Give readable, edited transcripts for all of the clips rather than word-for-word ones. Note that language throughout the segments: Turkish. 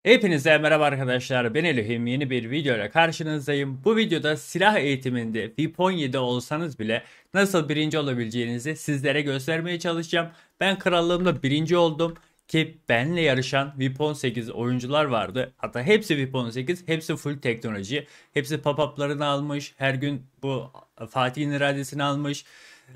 Hepinize merhaba arkadaşlar, ben Elohim, yeni bir video ile karşınızdayım. Bu videoda silah eğitiminde VIP 17 olsanız bile nasıl birinci olabileceğinizi sizlere göstermeye çalışacağım. Ben krallığımda birinci oldum ki benle yarışan VIP 18 oyuncular vardı. Hatta hepsi VIP 18, hepsi full teknoloji, hepsi pop-up'larını almış, her gün bu Fatih'in iradesini almış.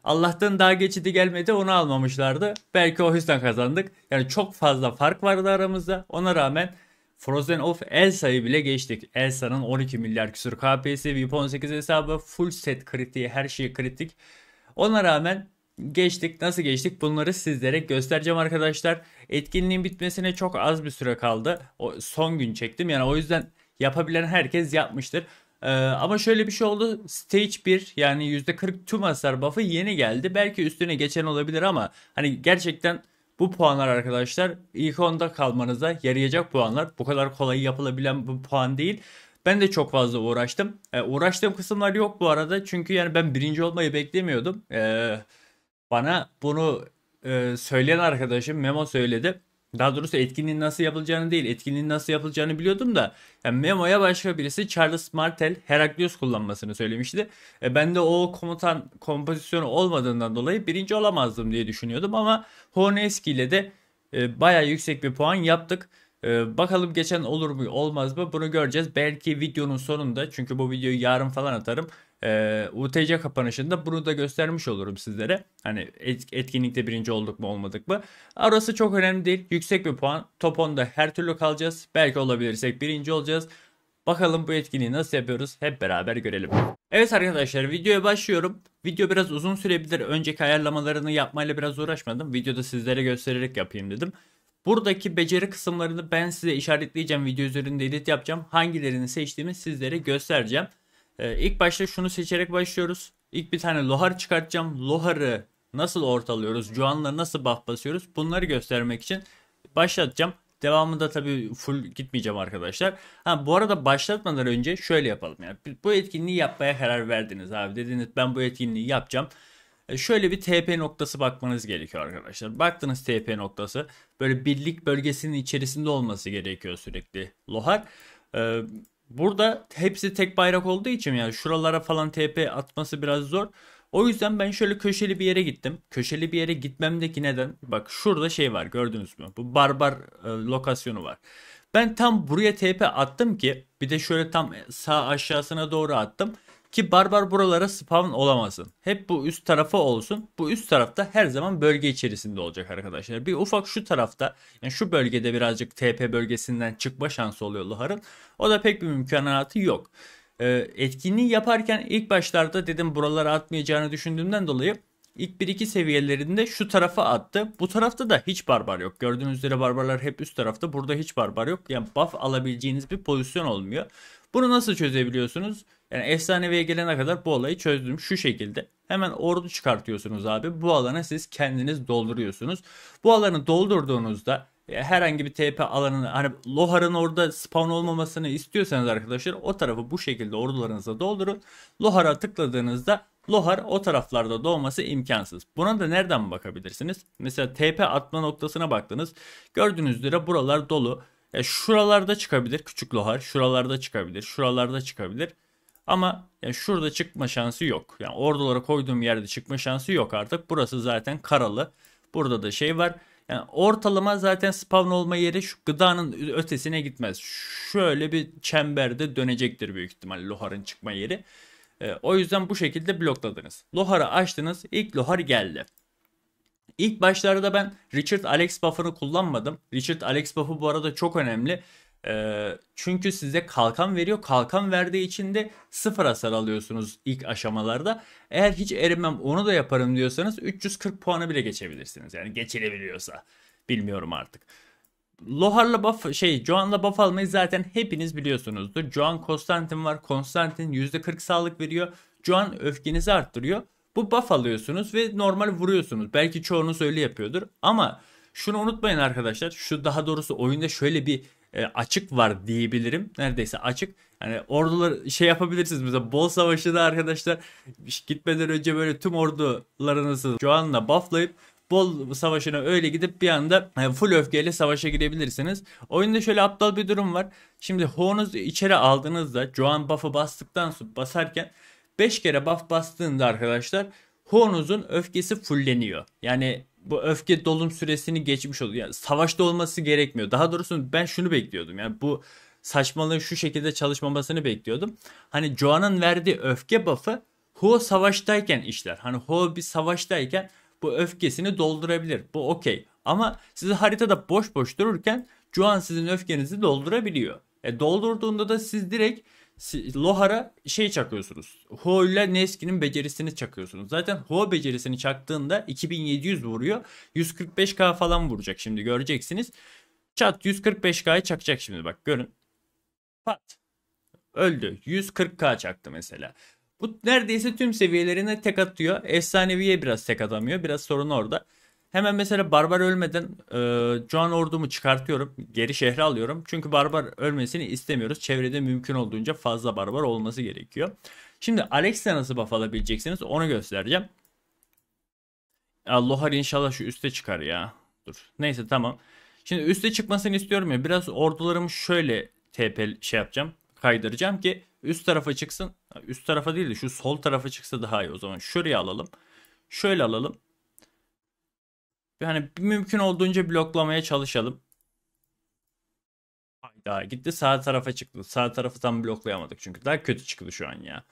Allah'tan daha geçidi gelmedi, onu almamışlardı. Belki o yüzden kazandık. Yani çok fazla fark vardı aramızda. Ona rağmen Frozen of Elsa'yı bile geçtik. Elsa'nın 12 milyar küsur KP'si, VIP 18 hesabı, full set kritiği, her şey kritik. Ona rağmen geçtik. Nasıl geçtik? Bunları sizlere göstereceğim arkadaşlar. Etkinliğin bitmesine çok az bir süre kaldı. O son gün çektim. Yani o yüzden yapabilen herkes yapmıştır. Ama şöyle bir şey oldu. Stage 1 yani %40 tüm hasar buff'ı yeni geldi. Belki üstüne geçen olabilir ama hani gerçekten bu puanlar arkadaşlar ilk onda kalmanıza yarayacak puanlar. Bu kadar kolay yapılabilen bu puan değil. Ben de çok fazla uğraştım. Uğraştığım kısımlar yok bu arada. Çünkü yani ben birinci olmayı beklemiyordum. Bana bunu söyleyen arkadaşım Memo söyledi. Daha doğrusu etkinliğin nasıl yapılacağını değil, etkinliğin nasıl yapılacağını biliyordum da yani Memo'ya başka birisi Charles Martel Heraklius kullanmasını söylemişti. Ben de o komutan kompozisyonu olmadığından dolayı birinci olamazdım diye düşünüyordum ama Horneski ile de bayağı yüksek bir puan yaptık. Bakalım geçen olur mu olmaz mı bunu göreceğiz. Belki videonun sonunda, çünkü bu videoyu yarın falan atarım. UTC kapanışında bunu da göstermiş olurum sizlere. Hani etkinlikte birinci olduk mu olmadık mı. Arası çok önemli değil. Yüksek bir puan. Top 10'da her türlü kalacağız. Belki olabilirsek birinci olacağız. Bakalım bu etkinliği nasıl yapıyoruz, hep beraber görelim. Evet arkadaşlar, videoya başlıyorum. Video biraz uzun sürebilir. Önceki ayarlamalarını yapmayla biraz uğraşmadım. Videoda sizlere göstererek yapayım dedim. Buradaki beceri kısımlarını ben size işaretleyeceğim. Video üzerinde edit yapacağım. Hangilerini seçtiğimi sizlere göstereceğim. İlk başta şunu seçerek başlıyoruz. İlk bir tane lohar çıkartacağım. Lohar'ı nasıl ortalıyoruz? Juan'la nasıl buff basıyoruz? Bunları göstermek için başlatacağım. Devamında tabii full gitmeyeceğim arkadaşlar. Ha, bu arada başlatmadan önce şöyle yapalım. Yani bu etkinliği yapmaya karar verdiniz abi. Dediniz ben bu etkinliği yapacağım. Şöyle bir TP noktası bakmanız gerekiyor arkadaşlar. Baktınız TP noktası. Böyle birlik bölgesinin içerisinde olması gerekiyor sürekli Lohar. Ee, Burada hepsi tek bayrak olduğu için yani şuralara falan TP atması biraz zor. O yüzden ben şöyle köşeli bir yere gittim. Köşeli bir yere gitmemdeki neden? Bak şurada şey var, gördünüz mü? Bu barbar lokasyonu var. Ben tam buraya TP attım ki, bir de şöyle tam sağ aşağısına doğru attım ki barbar buralara spawn olamasın. Hep bu üst tarafı olsun. Bu üst tarafta her zaman bölge içerisinde olacak arkadaşlar. Bir ufak şu tarafta, yani şu bölgede birazcık TP bölgesinden çıkma şansı oluyor Lohar'ın. O da pek bir mümkünatı yok. Etkinliği yaparken ilk başlarda dedim buralara atmayacağını düşündüğümden dolayı ilk 1-2 seviyelerinde şu tarafa attı. Bu tarafta da hiç barbar yok. Gördüğünüz üzere barbarlar hep üst tarafta. Burada hiç barbar yok. Yani buff alabileceğiniz bir pozisyon olmuyor. Bunu nasıl çözebiliyorsunuz? Yani efsaneviye gelene kadar bu olayı çözdüm şu şekilde. Hemen ordu çıkartıyorsunuz abi. Bu alanı siz kendiniz dolduruyorsunuz. Bu alanı doldurduğunuzda herhangi bir TP alanını, hani Lohar'ın orada spawn olmamasını istiyorsanız arkadaşlar, o tarafı bu şekilde ordularınızla doldurun. Lohar'a tıkladığınızda Lohar o taraflarda doğması imkansız. Buna da nereden bakabilirsiniz? Mesela TP atma noktasına baktınız. Gördüğünüz üzere buralar dolu. Şuralarda çıkabilir küçük Lohar. Şuralarda çıkabilir. Şuralarda çıkabilir. Ama yani şurada çıkma şansı yok. Yani ordulara koyduğum yerde çıkma şansı yok artık. Burası zaten karalı. Burada da şey var. Yani ortalama zaten spawn olma yeri şu gıdanın ötesine gitmez. Şöyle bir çemberde dönecektir büyük ihtimalle Lohar'ın çıkma yeri. O yüzden bu şekilde blokladınız. Lohar'ı açtınız. İlk Lohar geldi. İlk başlarda ben Richard Alex buff'ını kullanmadım. Richard Alex buff'ı bu arada çok önemli. Çünkü size kalkan veriyor. Kalkan verdiği için de sıfır hasar alıyorsunuz ilk aşamalarda. Eğer hiç erimem onu da yaparım diyorsanız 340 puanı bile geçebilirsiniz. Yani geçilebiliyorsa. Bilmiyorum artık. Lohar'la buff Joan'la buff almayı zaten hepiniz biliyorsunuzdur. Joan Konstantin var. Konstantin %40 sağlık veriyor. Joan öfkenizi arttırıyor. Bu buff alıyorsunuz ve normal vuruyorsunuz. Belki çoğunuz öyle yapıyordur. Ama şunu unutmayın arkadaşlar. Şu daha doğrusu oyunda şöyle bir açık var diyebilirim. Neredeyse açık. Yani ordular şey yapabilirsiniz. Mesela bol savaşında arkadaşlar gitmeden önce böyle tüm ordularınızı Joan'la bufflayıp bol savaşına öyle gidip bir anda full öfkeyle savaşa girebilirsiniz. Oyunda şöyle aptal bir durum var. Şimdi Ho'nuzu içeri aldığınızda Joan buff'ı bastıktan sonra basarken 5 kere buff bastığında arkadaşlar Ho'nuzun öfkesi fulleniyor. Yani bu öfke dolum süresini geçmiş oluyor. Yani savaşta olması gerekmiyor. Daha doğrusu ben şunu bekliyordum. Yani bu saçmalığın şu şekilde çalışmamasını bekliyordum. Hani Joan'ın verdiği öfke buff'ı Ho savaştayken işler. Hani Ho bir savaştayken bu öfkesini doldurabilir. Bu okey. Ama siz haritada boş boş dururken Joan sizin öfkenizi doldurabiliyor. Doldurduğunda da siz direkt Lohar'a şey çakıyorsunuz. Ho ile Neski'nin becerisini çakıyorsunuz. Zaten Ho becerisini çaktığında 2700 vuruyor. 145k falan vuracak şimdi göreceksiniz. Çat 145k'yı çakacak şimdi bak görün. Pat. Öldü. 140k çaktı mesela. Bu neredeyse tüm seviyelerine tek atıyor. Efsaneviye biraz tek atamıyor. Biraz sorun orada. Hemen mesela Barbar ölmeden Joan ordumu çıkartıyorum. Geri şehre alıyorum. Çünkü Barbar ölmesini istemiyoruz. Çevrede mümkün olduğunca fazla Barbar olması gerekiyor. Şimdi Alex'le nasıl buff alabileceksiniz onu göstereceğim. Lohar inşallah şu üste çıkar ya. Dur. Neyse tamam. Şimdi üste çıkmasını istiyorum ya. Biraz ordularımı şöyle TP şey yapacağım. Kaydıracağım ki üst tarafa çıksın. Üst tarafa değil de şu sol tarafa çıksa daha iyi o zaman. Şuraya alalım. Şöyle alalım. Yani mümkün olduğunca bloklamaya çalışalım. Hayda gitti sağ tarafa çıktı. Sağ tarafı tam bloklayamadık çünkü daha kötü çıktı şu an ya.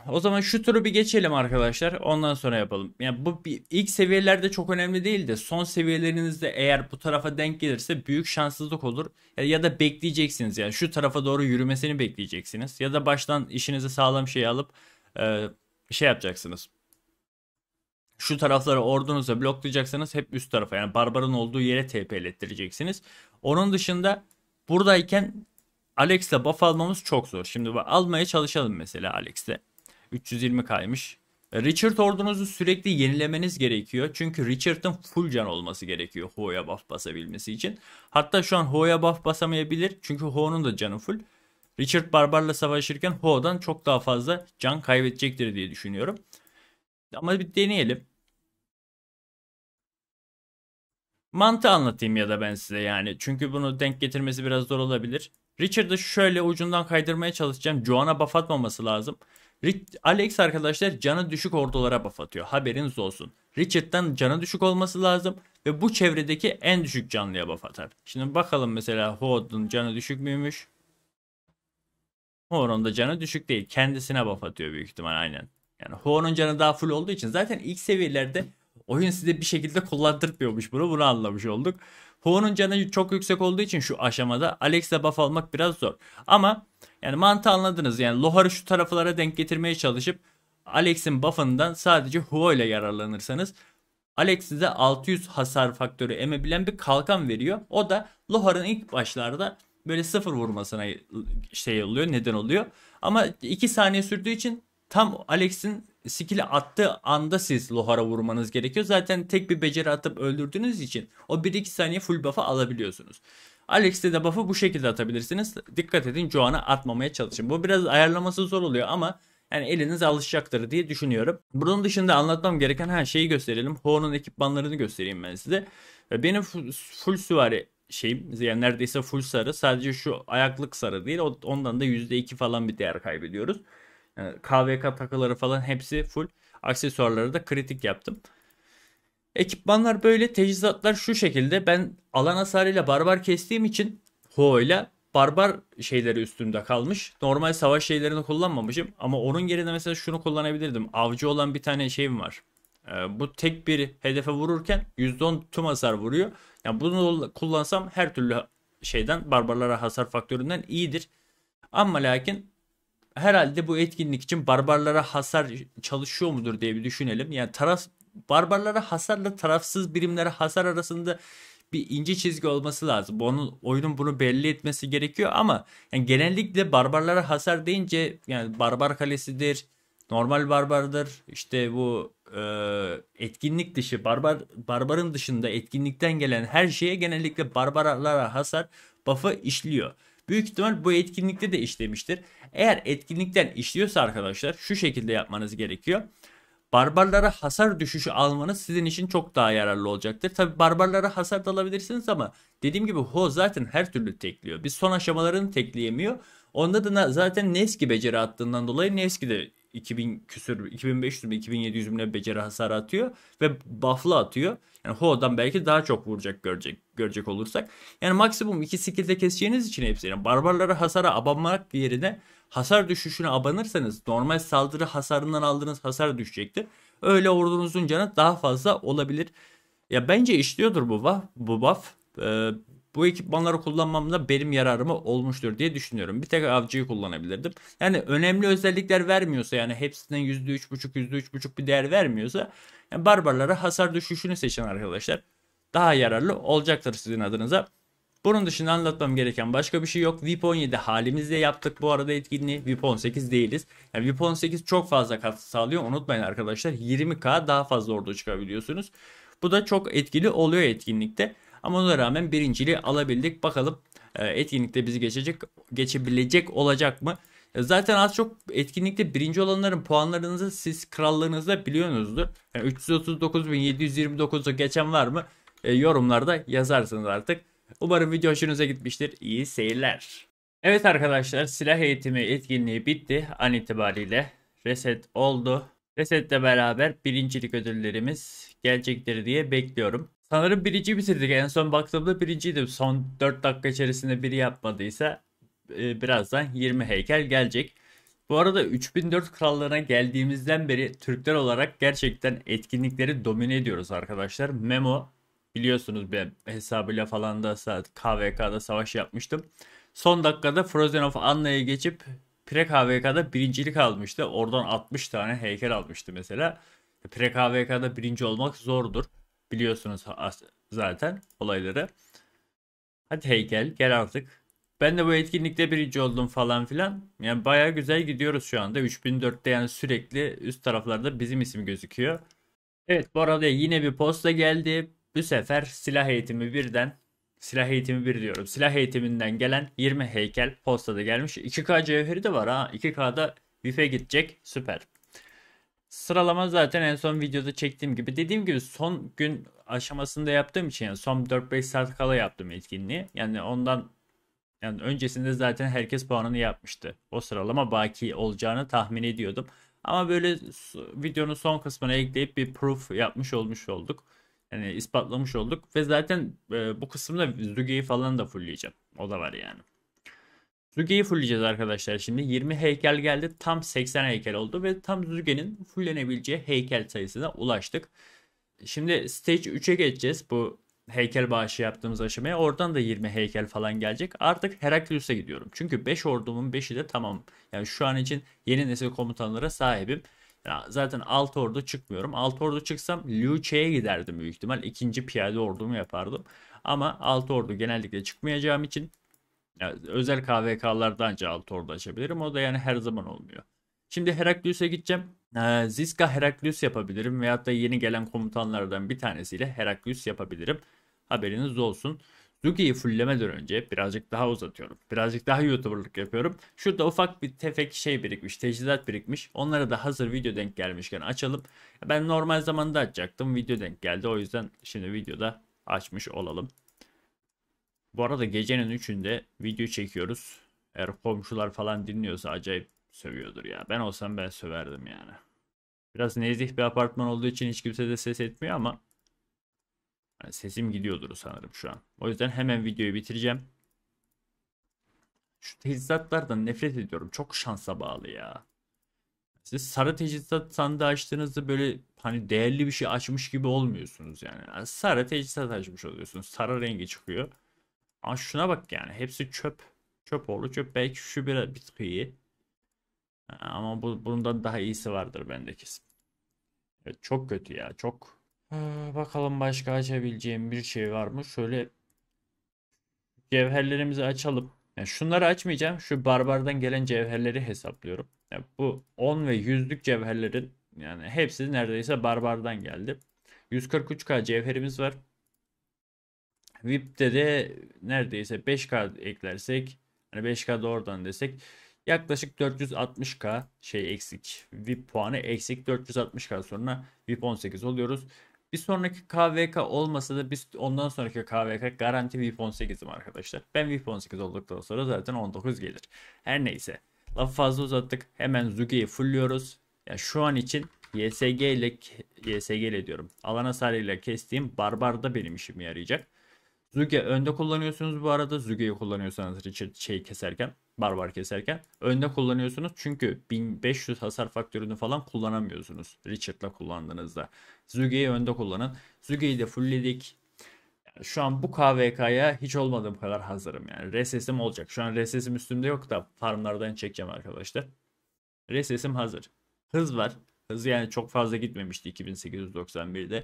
O zaman şu turu bir geçelim arkadaşlar. Ondan sonra yapalım. Yani bu ilk seviyelerde çok önemli değil de son seviyelerinizde eğer bu tarafa denk gelirse büyük şanssızlık olur. Ya da bekleyeceksiniz yani şu tarafa doğru yürümesini bekleyeceksiniz. Ya da baştan işinizi sağlam şey alıp şey yapacaksınız. Şu tarafları ordunuza bloklayacaksanız hep üst tarafa yani barbarın olduğu yere TP'lettireceksiniz. Onun dışında buradayken Alex'le buff almamız çok zor. Şimdi almaya çalışalım mesela Alex'le. 320 kaymış. Richard ordunuzu sürekli yenilemeniz gerekiyor. Çünkü Richard'ın full can olması gerekiyor Ho'ya buff basabilmesi için. Hatta şu an Ho'ya buff basamayabilir. Çünkü Ho'nun da canı full. Richard barbarla savaşırken Ho'dan çok daha fazla can kaybedecektir diye düşünüyorum. Ama bir deneyelim. Mantığı anlatayım ya da ben size yani. Çünkü bunu denk getirmesi biraz zor olabilir. Richard'ı şöyle ucundan kaydırmaya çalışacağım. Joan'a buff atmaması lazım. Alex arkadaşlar canı düşük ordulara buff atıyor. Haberiniz olsun. Richard'dan canı düşük olması lazım. Ve bu çevredeki en düşük canlıya buff atar. Şimdi bakalım mesela Hood'un canı düşük müymüş? Hood'un da canı düşük değil. Kendisine buff atıyor büyük ihtimal aynen. Yani Hood'un canı daha full olduğu için zaten ilk seviyelerde oyun size bir şekilde kullandırmıyormuş bunu. Bunu anlamış olduk. Ho'nun canı çok yüksek olduğu için şu aşamada Alex'le buff almak biraz zor. Ama yani mantığı anladınız. Yani Lohar'ı şu taraflara denk getirmeye çalışıp Alex'in buff'ından sadece Ho ile yararlanırsanız Alex size 600 hasar faktörü emebilen bir kalkan veriyor. O da Lohar'ın ilk başlarda böyle sıfır vurmasına şey oluyor, neden oluyor. Ama 2 saniye sürdüğü için tam Alex'in skill'i attığı anda siz Lohar'a vurmanız gerekiyor. Zaten tek bir beceri atıp öldürdüğünüz için o 1-2 saniye full buff'ı alabiliyorsunuz. Alex'te de buff'ı bu şekilde atabilirsiniz. Dikkat edin Joan'a atmamaya çalışın. Bu biraz ayarlaması zor oluyor ama yani eliniz alışacaktır diye düşünüyorum. Bunun dışında anlatmam gereken her şeyi gösterelim. Ho'nun ekipmanlarını göstereyim ben size. Benim full süvari şeyim yani neredeyse full sarı. Sadece şu ayaklık sarı değil. Ondan da %2 falan bir değer kaybediyoruz. Yani KVK takıları falan hepsi full. Aksesuarları da kritik yaptım. Ekipmanlar böyle, teçhizatlar şu şekilde. Ben alan hasarıyla barbar kestiğim için Ho ile barbar şeyleri üstümde kalmış. Normal savaş şeylerini kullanmamışım. Ama onun yerine mesela şunu kullanabilirdim. Avcı olan bir tane şeyim var. Bu tek bir hedefe vururken %10 tüm hasar vuruyor. Yani bunu kullansam her türlü şeyden barbarlara hasar faktöründen iyidir. Ama lakin herhalde bu etkinlik için barbarlara hasar çalışıyor mudur diye bir düşünelim. Yani barbarlara hasarla tarafsız birimlere hasar arasında bir ince çizgi olması lazım. Oyunun bunu belli etmesi gerekiyor ama yani genellikle barbarlara hasar deyince yani barbar kalesidir, normal barbardır. İşte bu etkinlik dışı barbarın dışında etkinlikten gelen her şeye genellikle barbarlara hasar buff'ı işliyor. Büyük ihtimal bu etkinlikte de işlemiştir. Eğer etkinlikten işliyorsa arkadaşlar şu şekilde yapmanız gerekiyor. barbarlara hasar düşüşü almanız sizin için çok daha yararlı olacaktır. Tabi barbarlara hasar da alabilirsiniz ama dediğim gibi Ho zaten her türlü tekliyor. Biz son aşamalarını tekleyemiyor. Onda da zaten Nevski beceri attığından dolayı Nevski de 2000 küsür 2500 mü 2700 mü ne beceri hasar atıyor ve buff'lı atıyor. Yani Ho'dan belki daha çok vuracak görecek olursak. Yani maksimum 2 skill'de keseceğiniz için hepsini. Yani barbarlara hasara abanmak yerine hasar düşüşüne abanırsanız normal saldırı hasarından aldığınız hasar düşecektir. Öyle ordunuzun canı daha fazla olabilir. Ya bence işliyordur bu buff. Bu ekipmanları kullanmamda benim yararıma olmuştur diye düşünüyorum. Bir tek avcıyı kullanabilirdim. Yani önemli özellikler vermiyorsa yani hepsinden %3.5 %3.5 bir değer vermiyorsa yani barbarlara hasar düşüşünü seçin arkadaşlar. Daha yararlı olacaktır sizin adınıza. Bunun dışında anlatmam gereken başka bir şey yok. VIP 17 halimizde yaptık bu arada etkinliği. VIP 18 değiliz. Yani VIP 18 çok fazla katkı sağlıyor. Unutmayın arkadaşlar 20k daha fazla ordu çıkabiliyorsunuz. Bu da çok etkili oluyor etkinlikte. Ama ona rağmen birinciliği alabildik. Bakalım etkinlikte bizi geçebilecek olacak mı? Zaten az çok etkinlikte birinci olanların puanlarınızı siz krallığınızda biliyorsunuzdur. Yani 339.729'u geçen var mı? Yorumlarda yazarsınız artık. Umarım video hoşunuza gitmiştir. İyi seyirler. Evet arkadaşlar silah eğitimi etkinliği bitti an itibariyle. Reset oldu. Resetle beraber birincilik ödüllerimiz gelecektir diye bekliyorum. Sanırım birinci bitirdik. En son baktığımda birinciydim. Son 4 dakika içerisinde biri yapmadıysa birazdan 20 heykel gelecek. Bu arada 3004 krallığına geldiğimizden beri Türkler olarak gerçekten etkinlikleri domine ediyoruz arkadaşlar. Memo biliyorsunuz ben hesabıyla falan da KVK'da savaş yapmıştım. Son dakikada Frozen of Anna'ya geçip Pre-KVK'da birincilik almıştı. Oradan 60 tane heykel almıştı mesela. Pre-KVK'da birinci olmak zordur. Biliyorsunuz zaten olayları. Hadi heykel gel artık. Ben de bu etkinlikte birinci oldum falan filan. Yani baya güzel gidiyoruz şu anda. 3004'te yani sürekli üst taraflarda bizim isim gözüküyor. Evet bu arada yine bir posta geldi. Bu sefer silah eğitimi bir diyorum. Silah eğitiminden gelen 20 heykel postada gelmiş. 2K cevheri de var ha. 2K'da VIP'e gidecek. Süper. Sıralama zaten en son videoda çektiğim gibi. Dediğim gibi son gün aşamasında yaptığım için yani son 4-5 saat kala yaptım etkinliği. Yani ondan yani öncesinde zaten herkes puanını yapmıştı. O sıralama baki olacağını tahmin ediyordum. Ama böyle videonun son kısmına ekleyip bir proof yapmış olmuş olduk. Yani ispatlamış olduk. Ve zaten bu kısımda Zuge'yi falan da fullleyeceğim. O da var yani. Zuge'yi fullleyeceğiz arkadaşlar şimdi. 20 heykel geldi. Tam 80 heykel oldu ve tam Zuge'nin fulllenebileceği heykel sayısına ulaştık. Şimdi stage 3'e geçeceğiz. Bu heykel bağışı yaptığımız aşamaya. Oradan da 20 heykel falan gelecek. Artık Heraklius'a gidiyorum. Çünkü 5 ordumun 5'i de tamam. Yani şu an için yeni nesil komutanlara sahibim. Yani zaten 6 ordu çıkmıyorum. 6 ordu çıksam Liu Che'ye giderdim büyük ihtimal. İkinci piyade ordumu yapardım. Ama 6 ordu genellikle çıkmayacağım için yani özel KVK'larda ancak 6 ordu açabilirim. O da yani her zaman olmuyor. Şimdi Heraklius'a gideceğim. Ziska Heraklius yapabilirim veyahut da yeni gelen komutanlardan bir tanesiyle Heraklius yapabilirim. Haberiniz olsun. Zuki'yi fulllemeden önce birazcık daha uzatıyorum. Birazcık daha YouTuber'lık yapıyorum. Şurada ufak bir tefek şey birikmiş, teçhizat birikmiş. Onları da hazır video denk gelmişken açalım. Ben normal zamanda açacaktım. Video denk geldi. O yüzden şimdi videoda açmış olalım. Bu arada gecenin 3'ünde video çekiyoruz. Eğer komşular falan dinliyorsa acayip sövüyordur ya. Ben olsam ben söverdim yani. Biraz nezih bir apartman olduğu için hiç kimse de ses etmiyor ama yani sesim gidiyordur sanırım şu an. O yüzden hemen videoyu bitireceğim. Şu teçhizatlardan nefret ediyorum. Çok şansa bağlı ya. Siz sarı teçhizat sandığı açtığınızda böyle hani değerli bir şey açmış gibi olmuyorsunuz yani. Yani sarı teçhizat açmış oluyorsunuz. Sarı rengi çıkıyor. Ama şuna bak yani. Hepsi çöp. Çöp oğlu çöp. Belki şu bir tık iyi. Ama bundan daha iyisi vardır bende kesin. Evet, çok kötü ya. Çok. Bakalım başka açabileceğim bir şey var mı? Şöyle cevherlerimizi açalım. Yani şunları açmayacağım. Şu barbardan gelen cevherleri hesaplıyorum. Yani bu 10 ve 100'lük cevherlerin yani hepsi neredeyse barbardan geldi. 143k cevherimiz var. VIP'te de neredeyse 5k eklersek hani 5k da oradan desek Yaklaşık 460k şey eksik. VIP puanı eksik, 460k sonra VIP 18 oluyoruz. Bir sonraki KVK olmasa da biz ondan sonraki KVK garanti VIP 18'im arkadaşlar. Ben VIP 18 olduktan sonra zaten 19 gelir. Her neyse. Lafı fazla uzattık. Hemen Zuge'yi fullliyoruz. Ya şu an için YSG ile diyorum. Alan hasarıyla kestiğim Barbar'da benim işime yarayacak. Zuge önde kullanıyorsunuz bu arada. Zuge'yi kullanıyorsanız Richard şey keserken, Barbar keserken önde kullanıyorsunuz. Çünkü 1500 hasar faktörünü falan kullanamıyorsunuz Richard'la kullandığınızda. Zuge'yi önde kullanın. Zuge'yi de fullledik. Şu an bu KVK'ya hiç olmadığım kadar hazırım yani. RSS'im olacak. Şu an RSS'im üstümde yok da farmlardan çekeceğim arkadaşlar. RSS'im hazır. Hız var. Hız yani çok fazla gitmemişti 2891'de.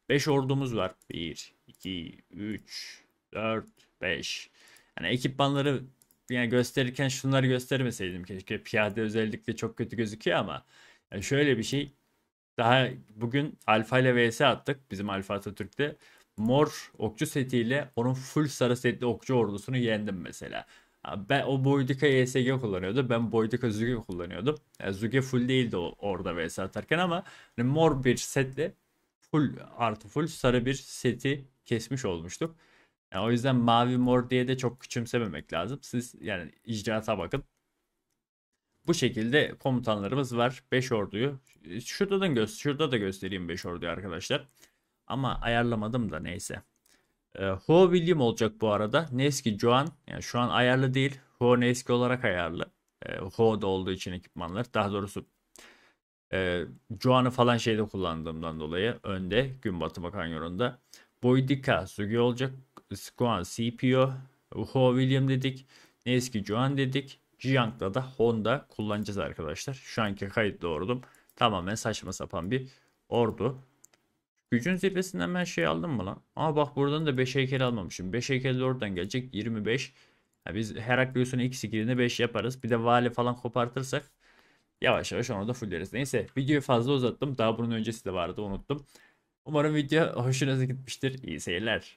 5 ordumuz var. 1, 2, 3, 4, 5. Yani ekipmanları yani gösterirken şunları göstermeseydim keşke. Piyade özellikle çok kötü gözüküyor ama yani şöyle bir şey. Daha bugün Alfa ile vs attık. Bizim Alfa Atatürk'te. Mor okçu setiyle onun full sarı setli okçu ordusunu yendim mesela. Ben o Boydika YSG kullanıyordu. Ben Boydika Zuge kullanıyordum. Yani Zuge full değildi orada vs atarken ama hani mor bir setle full artı full sarı bir seti kesmiş olmuştuk. Yani o yüzden mavi mor diye de çok küçümsememek lazım. Siz yani icraata bakın. Bu şekilde komutanlarımız var. 5 orduyu. Şurada da göstereyim 5 orduyu arkadaşlar. Ama ayarlamadım da neyse. Ho William olacak bu arada. Neski Joan. Yani şu an ayarlı değil. Ho Neski olarak ayarlı. Ho'da olduğu için ekipmanlar. Daha doğrusu Joan'ı falan şeyde kullandığımdan dolayı önde gün batımı kanyonunda. Boydika Sugi olacak. Squan CPO. Ho William dedik. Neski Joan dedik. Jiang'da da Honda kullanacağız arkadaşlar. Şu anki kayıt doğrudum. Tamamen saçma sapan bir ordu. Gücün zirvesinden ben şey aldım mı lan? Ama bak buradan da 5 heykel almamışım. 5 heykel de oradan gelecek 25. Ya biz Heraklius'un x skillini 5 yaparız. Bir de vali falan kopartırsak yavaş yavaş onu da fulleriz. Neyse videoyu fazla uzattım. Daha bunun öncesi de vardı unuttum. Umarım video hoşunuza gitmiştir. İyi seyirler.